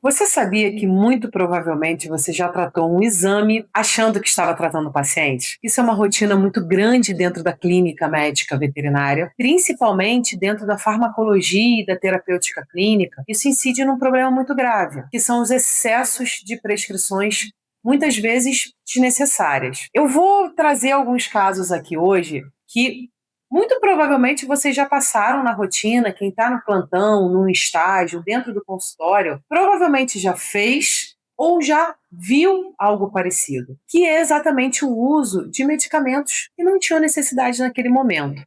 Você sabia que muito provavelmente você já tratou um exame achando que estava tratando o paciente? Isso é uma rotina muito grande dentro da clínica médica veterinária, principalmente dentro da farmacologia e da terapêutica clínica. Isso incide num problema muito grave, que são os excessos de prescrições, muitas vezes desnecessárias. Eu vou trazer alguns casos aqui hoje que muito provavelmente vocês já passaram na rotina, quem está no plantão, num estágio, dentro do consultório, provavelmente já fez ou já viu algo parecido, que é exatamente o uso de medicamentos que não tinham necessidade naquele momento.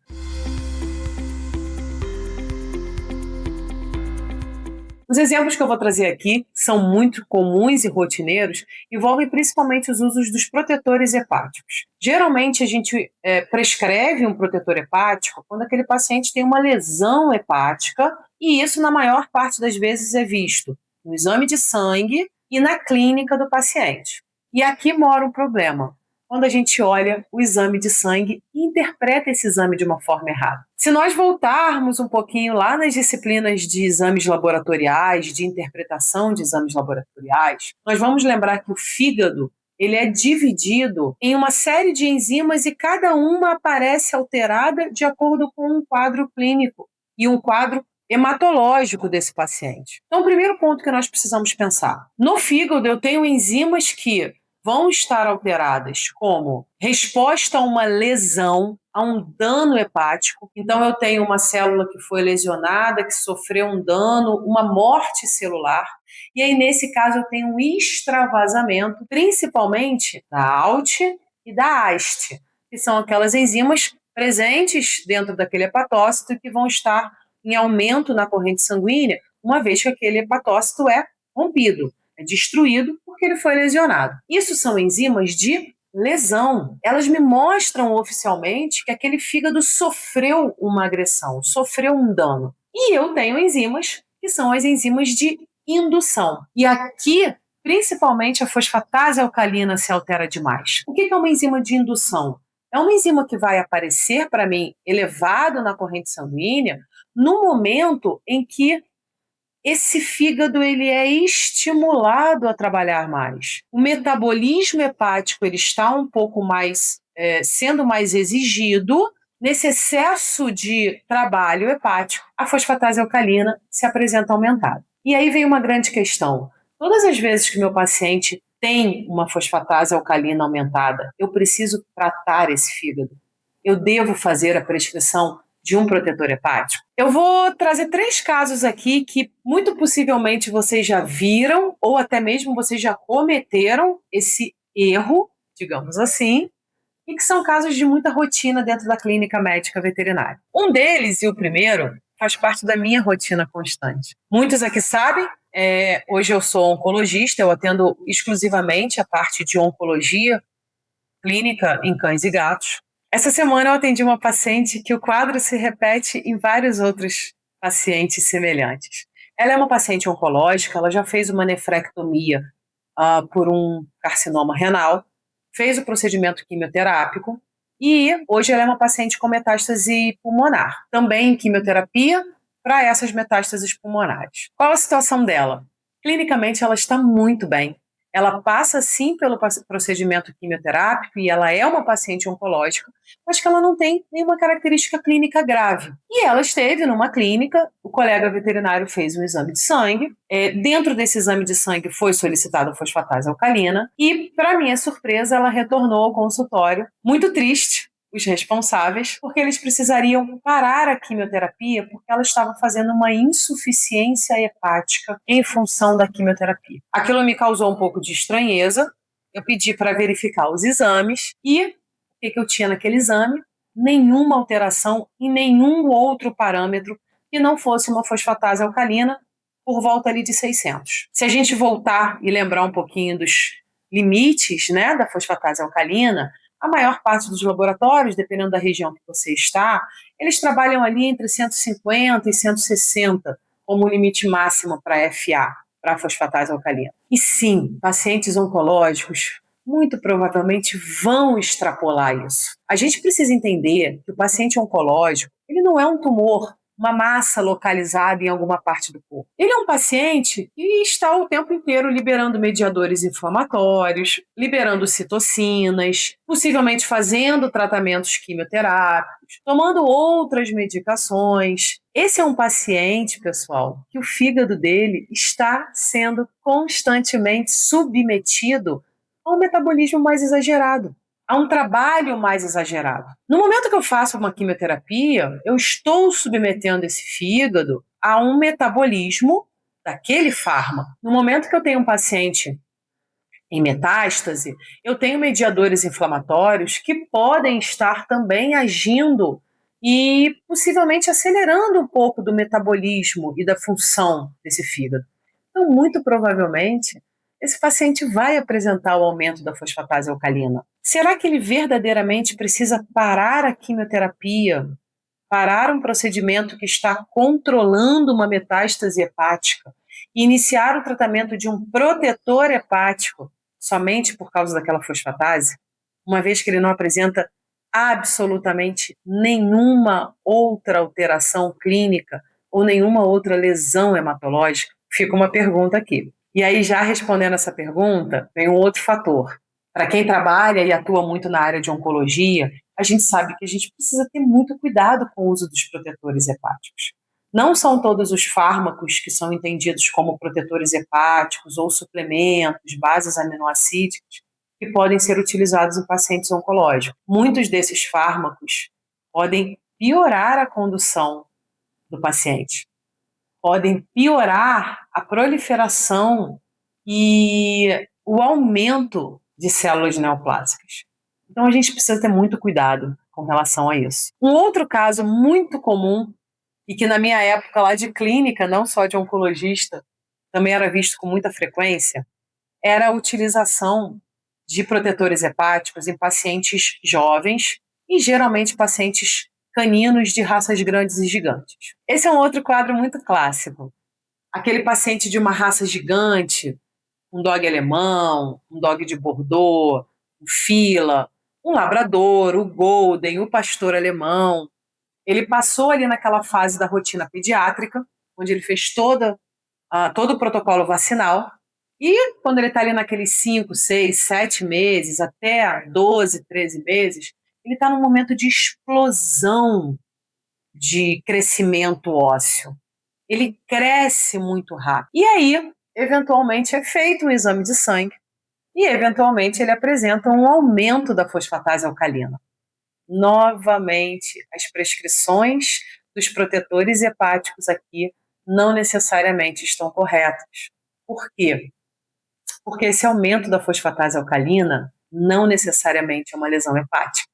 Os exemplos que eu vou trazer aqui são muito comuns e rotineiros, envolvem principalmente os usos dos protetores hepáticos. Geralmente a gente prescreve um protetor hepático quando aquele paciente tem uma lesão hepática, e isso na maior parte das vezes é visto no exame de sangue e na clínica do paciente. E aqui mora um problema. Quando a gente olha o exame de sangue e interpreta esse exame de uma forma errada. Se nós voltarmos um pouquinho lá nas disciplinas de exames laboratoriais, de interpretação de exames laboratoriais, nós vamos lembrar que o fígado ele é dividido em uma série de enzimas e cada uma aparece alterada de acordo com um quadro clínico e um quadro hematológico desse paciente. Então, o primeiro ponto que nós precisamos pensar: no fígado eu tenho enzimas que vão estar alteradas como resposta a uma lesão, a um dano hepático. Então, eu tenho uma célula que foi lesionada, que sofreu um dano, uma morte celular. E aí, nesse caso, eu tenho um extravasamento, principalmente da ALT e da AST, que são aquelas enzimas presentes dentro daquele hepatócito que vão estar em aumento na corrente sanguínea, uma vez que aquele hepatócito é rompido, é destruído porque ele foi lesionado. Isso são enzimas de lesão. Elas me mostram oficialmente que aquele fígado sofreu uma agressão, sofreu um dano. E eu tenho enzimas que são as enzimas de indução. E aqui, principalmente, a fosfatase alcalina se altera demais. O que é uma enzima de indução? É uma enzima que vai aparecer para mim elevado na corrente sanguínea no momento em que esse fígado ele é estimulado a trabalhar mais. O metabolismo hepático ele está um pouco mais sendo mais exigido. Nesse excesso de trabalho hepático, a fosfatase alcalina se apresenta aumentada. E aí vem uma grande questão. Todas as vezes que meu paciente tem uma fosfatase alcalina aumentada, eu preciso tratar esse fígado. Eu devo fazer a prescrição de um protetor hepático? Eu vou trazer 3 casos aqui que muito possivelmente vocês já viram ou até mesmo vocês já cometeram esse erro, digamos assim, e que são casos de muita rotina dentro da clínica médica veterinária. Um deles, e o primeiro, faz parte da minha rotina constante. Muitos aqui sabem, hoje eu sou oncologista, eu atendo exclusivamente a parte de oncologia clínica em cães e gatos. Essa semana eu atendi uma paciente que o quadro se repete em vários outros pacientes semelhantes. Ela é uma paciente oncológica, ela já fez uma nefrectomia por um carcinoma renal, fez o procedimento quimioterápico e hoje ela é uma paciente com metástase pulmonar, também em quimioterapia para essas metástases pulmonares. Qual a situação dela? Clinicamente ela está muito bem. Ela passa sim pelo procedimento quimioterápico e ela é uma paciente oncológica, mas que ela não tem nenhuma característica clínica grave. E ela esteve numa clínica, o colega veterinário fez um exame de sangue, dentro desse exame de sangue foi solicitada a fosfatase alcalina e, para minha surpresa, ela retornou ao consultório muito triste, os responsáveis, porque eles precisariam parar a quimioterapia porque ela estava fazendo uma insuficiência hepática em função da quimioterapia. Aquilo me causou um pouco de estranheza, eu pedi para verificar os exames e o que eu tinha naquele exame? Nenhuma alteração em nenhum outro parâmetro que não fosse uma fosfatase alcalina por volta ali de 600. Se a gente voltar e lembrar um pouquinho dos limites, né, da fosfatase alcalina, a maior parte dos laboratórios, dependendo da região que você está, eles trabalham ali entre 150 e 160 como limite máximo para FA, para fosfatase alcalina. E sim, pacientes oncológicos muito provavelmente vão extrapolar isso. A gente precisa entender que o paciente oncológico, ele não é um tumor uma massa localizada em alguma parte do corpo. Ele é um paciente que está o tempo inteiro liberando mediadores inflamatórios, liberando citocinas, possivelmente fazendo tratamentos quimioterápicos, tomando outras medicações. Esse é um paciente, pessoal, que o fígado dele está sendo constantemente submetido a um metabolismo mais exagerado, a um trabalho mais exagerado. No momento que eu faço uma quimioterapia, eu estou submetendo esse fígado a um metabolismo daquele fármaco. No momento que eu tenho um paciente em metástase, eu tenho mediadores inflamatórios que podem estar também agindo e possivelmente acelerando um pouco do metabolismo e da função desse fígado. Então, muito provavelmente, esse paciente vai apresentar o aumento da fosfatase alcalina. Será que ele verdadeiramente precisa parar a quimioterapia, parar um procedimento que está controlando uma metástase hepática e iniciar o tratamento de um protetor hepático somente por causa daquela fosfatase, uma vez que ele não apresenta absolutamente nenhuma outra alteração clínica ou nenhuma outra lesão hematológica? Fica uma pergunta aqui. E aí, já respondendo essa pergunta, vem um outro fator. Para quem trabalha e atua muito na área de oncologia, a gente sabe que a gente precisa ter muito cuidado com o uso dos protetores hepáticos. Não são todos os fármacos que são entendidos como protetores hepáticos ou suplementos, bases aminoácidas, que podem ser utilizados em pacientes oncológicos. Muitos desses fármacos podem piorar a condução do paciente, podem piorar a proliferação e o aumento de células neoplásicas. Então a gente precisa ter muito cuidado com relação a isso. Um outro caso muito comum, e que na minha época lá de clínica, não só de oncologista, também era visto com muita frequência, era a utilização de protetores hepáticos em pacientes jovens e geralmente pacientes caninos de raças grandes e gigantes. Esse é um outro quadro muito clássico. Aquele paciente de uma raça gigante, um dog alemão, um dog de Bordeaux, um Fila, um labrador, o golden, o pastor alemão. Ele passou ali naquela fase da rotina pediátrica, onde ele fez todo o protocolo vacinal, e quando ele está ali naqueles 5, 6, 7 meses, até 12, 13 meses, ele está num momento de explosão de crescimento ósseo. Ele cresce muito rápido. E aí, eventualmente, é feito um exame de sangue e, eventualmente, ele apresenta um aumento da fosfatase alcalina. Novamente, as prescrições dos protetores hepáticos aqui não necessariamente estão corretas. Por quê? Porque esse aumento da fosfatase alcalina não necessariamente é uma lesão hepática.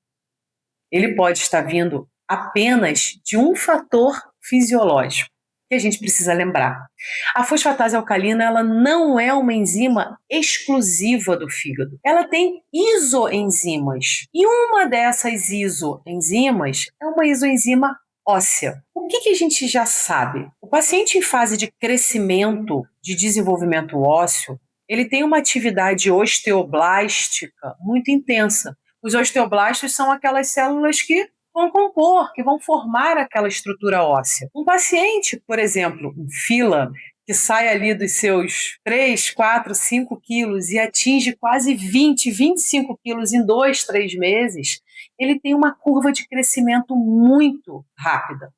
Ele pode estar vindo apenas de um fator fisiológico que a gente precisa lembrar. A fosfatase alcalina, ela não é uma enzima exclusiva do fígado. Ela tem isoenzimas. E uma dessas isoenzimas é uma isoenzima óssea. O que a gente já sabe? O paciente em fase de crescimento, de desenvolvimento ósseo, ele tem uma atividade osteoblástica muito intensa. Os osteoblastos são aquelas células que vão compor, que vão formar aquela estrutura óssea. Um paciente, por exemplo, um Fila, que sai ali dos seus 3, 4, 5 quilos e atinge quase 20, 25 quilos em 2, 3 meses, ele tem uma curva de crescimento muito rápida.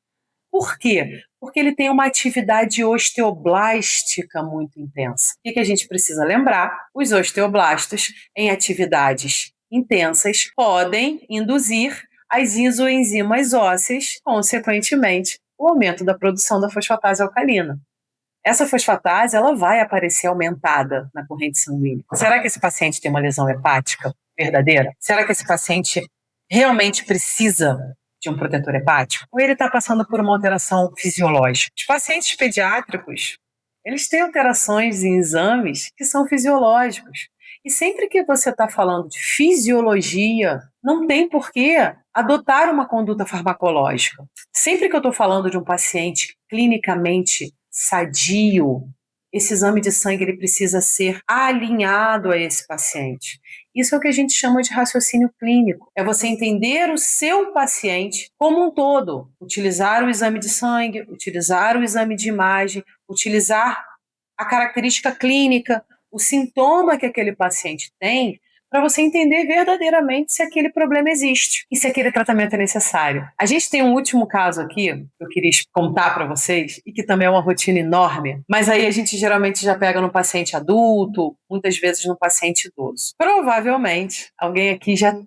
Por quê? Porque ele tem uma atividade osteoblástica muito intensa. O que a gente precisa lembrar? Os osteoblastos, em atividades intensas, podem induzir as isoenzimas ósseas, consequentemente, o aumento da produção da fosfatase alcalina. Essa fosfatase, ela vai aparecer aumentada na corrente sanguínea. Será que esse paciente tem uma lesão hepática verdadeira? Será que esse paciente realmente precisa de um protetor hepático? Ou ele está passando por uma alteração fisiológica? Os pacientes pediátricos, eles têm alterações em exames que são fisiológicos. E sempre que você está falando de fisiologia, não tem por que adotar uma conduta farmacológica. Sempre que eu estou falando de um paciente clinicamente sadio, esse exame de sangue ele precisa ser alinhado a esse paciente. Isso é o que a gente chama de raciocínio clínico. É você entender o seu paciente como um todo. Utilizar o exame de sangue, utilizar o exame de imagem, utilizar a característica clínica, o sintoma que aquele paciente tem, para você entender verdadeiramente se aquele problema existe e se aquele tratamento é necessário. A gente tem um último caso aqui que eu queria contar para vocês e que também é uma rotina enorme, mas aí a gente geralmente já pega no paciente adulto, muitas vezes no paciente idoso. Provavelmente alguém aqui já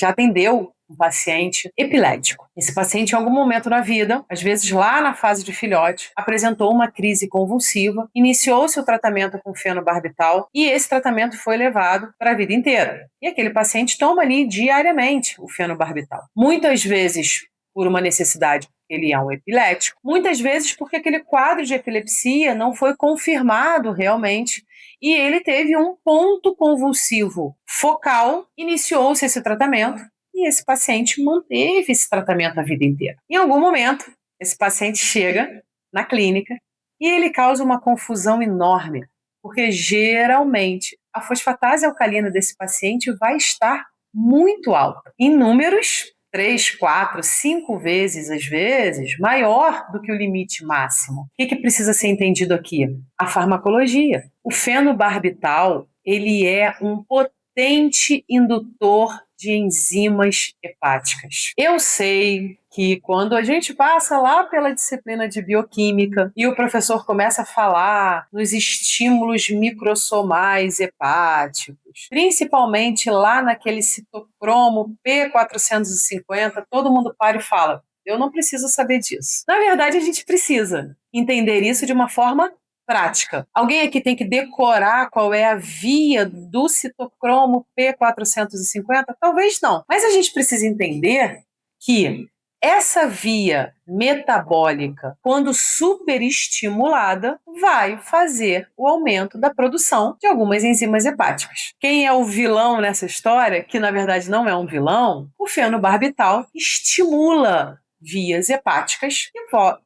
atendeu um paciente epilético. Esse paciente, em algum momento na vida, às vezes lá na fase de filhote, apresentou uma crise convulsiva, iniciou-se o tratamento com fenobarbital e esse tratamento foi levado para a vida inteira. E aquele paciente toma ali diariamente o fenobarbital. Muitas vezes por uma necessidade, ele é um epilético, muitas vezes porque aquele quadro de epilepsia não foi confirmado realmente e ele teve um ponto convulsivo focal, iniciou-se esse tratamento e esse paciente manteve esse tratamento a vida inteira. Em algum momento, esse paciente chega na clínica e ele causa uma confusão enorme, porque geralmente a fosfatase alcalina desse paciente vai estar muito alta, em números 3, 4, 5 vezes, às vezes, maior do que o limite máximo. O que precisa ser entendido aqui? A farmacologia. O fenobarbital, ele é um potente indutor de enzimas hepáticas. Eu sei que quando a gente passa lá pela disciplina de bioquímica e o professor começa a falar nos estímulos microsomais hepáticos, principalmente lá naquele citocromo P450, todo mundo para e fala: eu não preciso saber disso. Na verdade, a gente precisa entender isso de uma forma prática. Alguém aqui tem que decorar qual é a via do citocromo P450? Talvez não. Mas a gente precisa entender que essa via metabólica, quando superestimulada, vai fazer o aumento da produção de algumas enzimas hepáticas. Quem é o vilão nessa história, que na verdade não é um vilão? O fenobarbital estimula vias hepáticas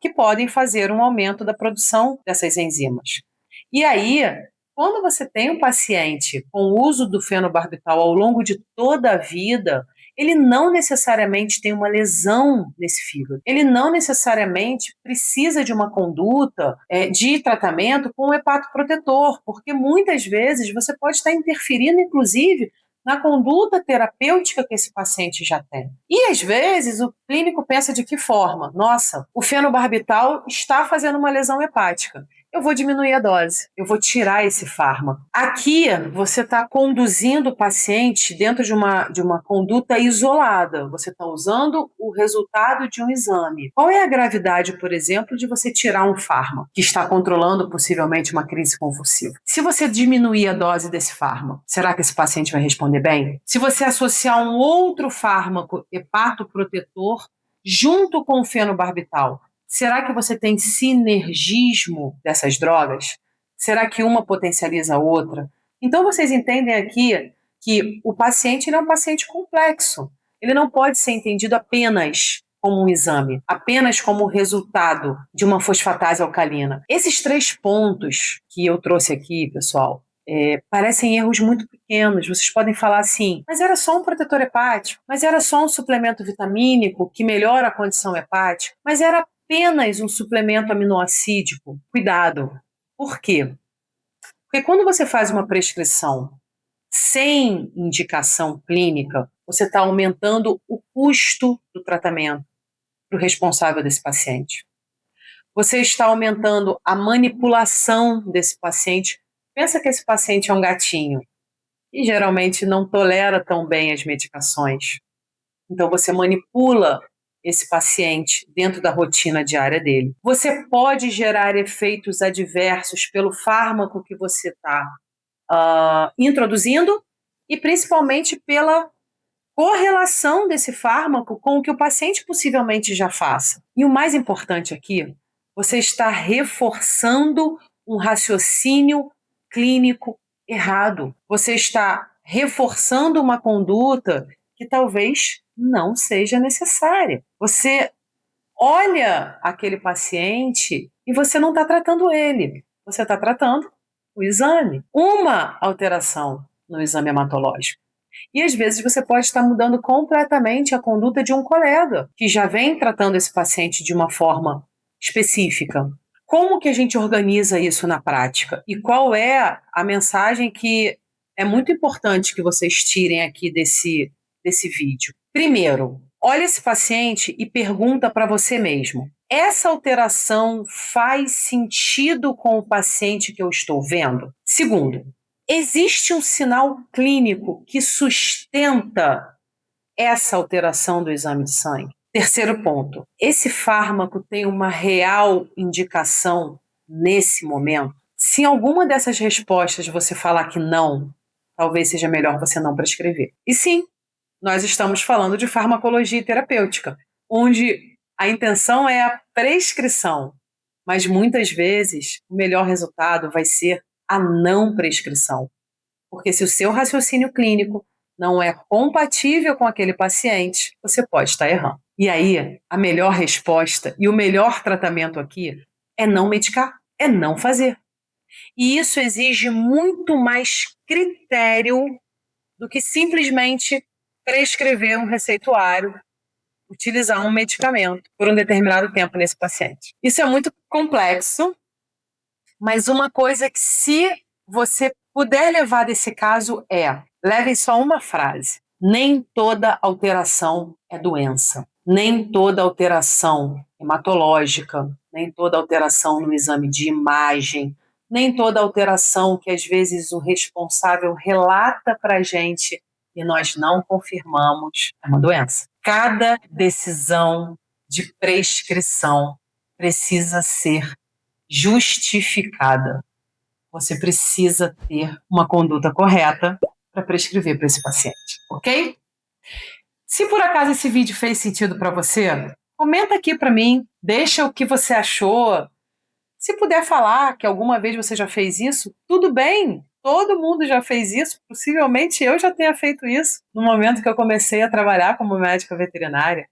que podem fazer um aumento da produção dessas enzimas. E aí, quando você tem um paciente com o uso do fenobarbital ao longo de toda a vida, ele não necessariamente tem uma lesão nesse fígado. Ele não necessariamente precisa de uma conduta de tratamento com o hepatoprotetor, porque muitas vezes você pode estar interferindo, inclusive, na conduta terapêutica que esse paciente já tem. E, às vezes, o clínico pensa de que forma? Nossa, o fenobarbital está fazendo uma lesão hepática. Eu vou diminuir a dose, eu vou tirar esse fármaco. Aqui, você está conduzindo o paciente dentro de uma conduta isolada. Você está usando o resultado de um exame. Qual é a gravidade, por exemplo, de você tirar um fármaco que está controlando possivelmente uma crise convulsiva? Se você diminuir a dose desse fármaco, será que esse paciente vai responder bem? Se você associar um outro fármaco hepatoprotetor junto com o fenobarbital, será que você tem sinergismo dessas drogas? Será que uma potencializa a outra? Então, vocês entendem aqui que o paciente é um paciente complexo. Ele não pode ser entendido apenas como um exame, apenas como resultado de uma fosfatase alcalina. Esses 3 pontos que eu trouxe aqui, pessoal, parecem erros muito pequenos. Vocês podem falar assim, mas era só um protetor hepático, mas era só um suplemento vitamínico que melhora a condição hepática, mas era apenas um suplemento aminoácidico. Cuidado. Por quê? Porque quando você faz uma prescrição sem indicação clínica, você está aumentando o custo do tratamento para o responsável desse paciente. Você está aumentando a manipulação desse paciente. Pensa que esse paciente é um gatinho e geralmente não tolera tão bem as medicações. Então você manipula esse paciente dentro da rotina diária dele. Você pode gerar efeitos adversos pelo fármaco que você está introduzindo e principalmente pela correlação desse fármaco com o que o paciente possivelmente já faça. E o mais importante aqui, você está reforçando um raciocínio clínico errado. Você está reforçando uma conduta que talvez não seja necessária. Você olha aquele paciente e você não está tratando ele, você está tratando o exame. Uma alteração no exame hematológico. E às vezes você pode estar mudando completamente a conduta de um colega que já vem tratando esse paciente de uma forma específica. Como que a gente organiza isso na prática? E qual é a mensagem que é muito importante que vocês tirem aqui desse vídeo? Primeiro, olha esse paciente e pergunta para você mesmo: essa alteração faz sentido com o paciente que eu estou vendo? Segundo, existe um sinal clínico que sustenta essa alteração do exame de sangue? Terceiro ponto, esse fármaco tem uma real indicação nesse momento? Se em alguma dessas respostas você falar que não, talvez seja melhor você não prescrever. E sim, nós estamos falando de farmacologia terapêutica, onde a intenção é a prescrição, mas muitas vezes o melhor resultado vai ser a não prescrição. Porque se o seu raciocínio clínico não é compatível com aquele paciente, você pode estar errando. E aí, a melhor resposta e o melhor tratamento aqui é não medicar, é não fazer. E isso exige muito mais critério do que simplesmente prescrever um receituário, utilizar um medicamento por um determinado tempo nesse paciente. Isso é muito complexo, mas uma coisa que, se você puder levar desse caso, leve só uma frase: nem toda alteração é doença, nem toda alteração hematológica, nem toda alteração no exame de imagem, nem toda alteração que às vezes o responsável relata para a gente e nós não confirmamos é uma doença. Cada decisão de prescrição precisa ser justificada. Você precisa ter uma conduta correta para prescrever para esse paciente, ok? Se por acaso esse vídeo fez sentido para você, comenta aqui para mim, deixa o que você achou. Se puder falar que alguma vez você já fez isso, tudo bem. Todo mundo já fez isso. Possivelmente eu já tenha feito isso no momento que eu comecei a trabalhar como médica veterinária.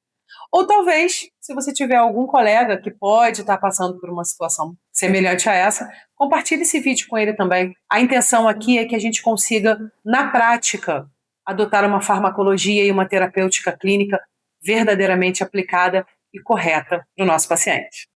Ou talvez, se você tiver algum colega que pode estar passando por uma situação semelhante a essa, compartilhe esse vídeo com ele também. A intenção aqui é que a gente consiga, na prática, adotar uma farmacologia e uma terapêutica clínica verdadeiramente aplicada e correta para o nosso paciente.